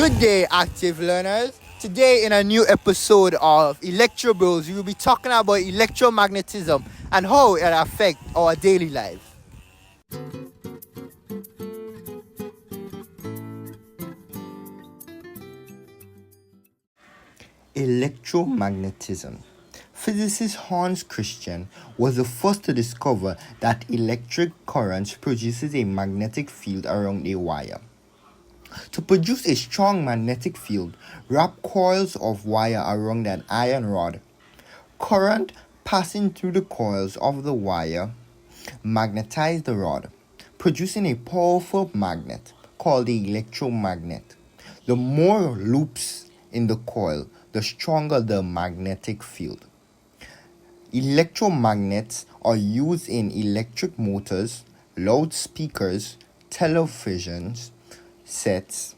Good day, active learners. Today, in a new episode of Electro Bros, we will be talking about electromagnetism and how it affects our daily lives. Electromagnetism. Physicist Hans Christian was the first to discover that electric current produces a magnetic field around a wire. To produce a strong magnetic field, wrap coils of wire around an iron rod. Current passing through the coils of the wire magnetize the rod, producing a powerful magnet called the electromagnet. The more loops in the coil, the stronger the magnetic field. Electromagnets are used in electric motors, loudspeakers, televisions, sets,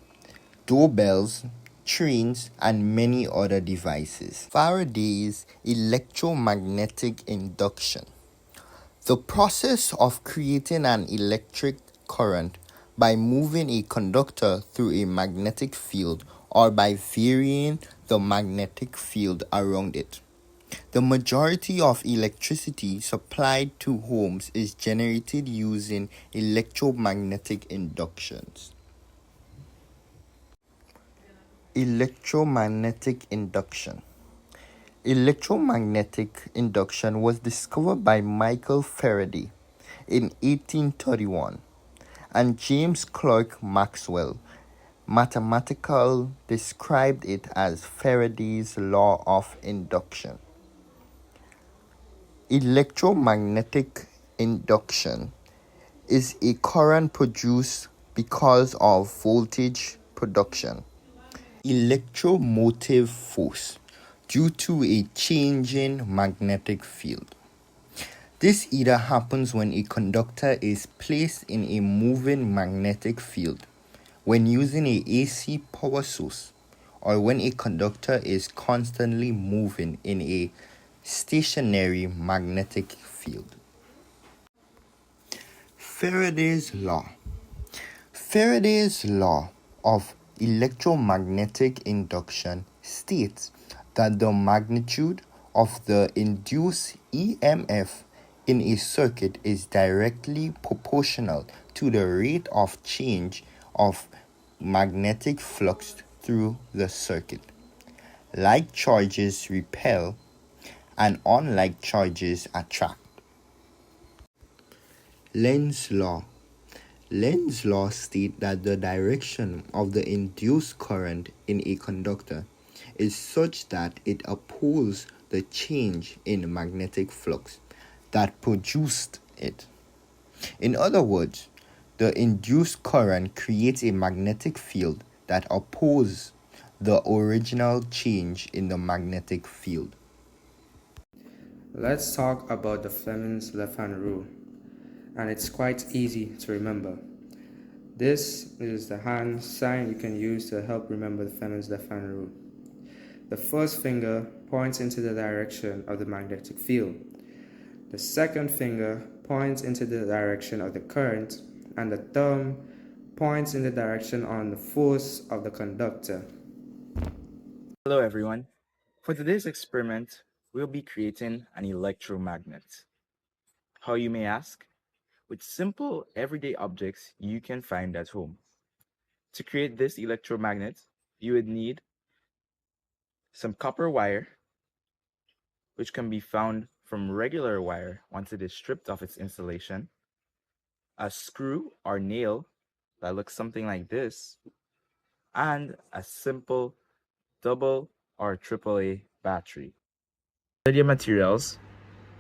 doorbells, trains, and many other devices. Faraday's electromagnetic induction. The process of creating an electric current by moving a conductor through a magnetic field or by varying the magnetic field around it. The majority of electricity supplied to homes is generated using electromagnetic inductions. Electromagnetic induction. Electromagnetic induction was discovered by Michael Faraday in 1831 and James Clerk Maxwell, mathematical, described it as Faraday's law of induction. Electromagnetic induction is a current produced because of voltage production. Electromotive force due to a changing magnetic field. This either happens when a conductor is placed in a moving magnetic field when using a AC power source, or when a conductor is constantly moving in a stationary magnetic field. Faraday's law. Faraday's law of electromagnetic induction states that the magnitude of the induced EMF in a circuit is directly proportional to the rate of change of magnetic flux through the circuit. Like charges repel and unlike charges attract. Lenz's law. Lenz's law states that the direction of the induced current in a conductor is such that it opposes the change in magnetic flux that produced it. In other words, the induced current creates a magnetic field that opposes the original change in the magnetic field. Let's talk about the Fleming's left-hand rule, and it's quite easy to remember. This is the hand sign you can use to help remember the Fleming's left-hand rule. The first finger points into the direction of the magnetic field. The second finger points into the direction of the current, and the thumb points in the direction on the force of the conductor. Hello everyone. For today's experiment, we'll be creating an electromagnet. How, you may ask? With simple everyday objects you can find at home. To create this electromagnet, you would need some copper wire, which can be found from regular wire once it is stripped of its insulation, a screw or nail that looks something like this, and a simple double or AAA battery. For your materials,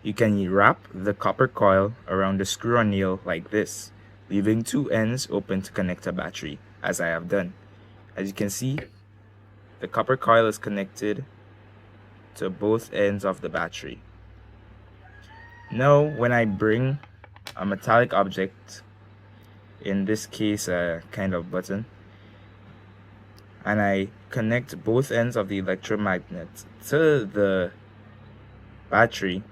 you can wrap the copper coil around the screw or nail like this, leaving two ends open to connect a battery, as I have done. As you can see, the copper coil is connected to both ends of the battery. Now, when I bring a metallic object, in this case a kind of button, and I connect both ends of the electromagnet to the battery,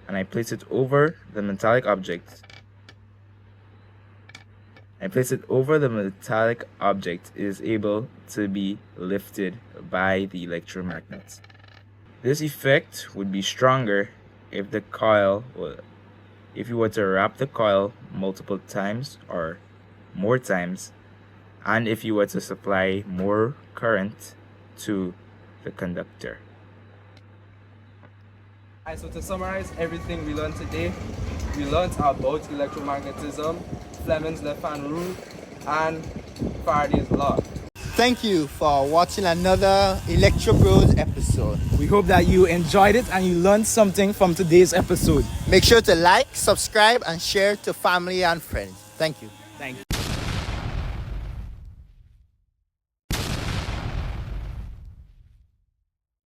and I place it over the metallic object, and place it over the metallic object, it is able to be lifted by the electromagnet. This effect would be stronger if you were to wrap the coil multiple times or more times, and if you were to supply more current to the conductor. Alright, so to summarize everything we learned today, we learned about electromagnetism, Fleming's left-hand rule, and Faraday's law. Thank you for watching another Electro Bros episode. We hope that you enjoyed it and you learned something from today's episode. Make sure to like, subscribe, and share to family and friends. Thank you.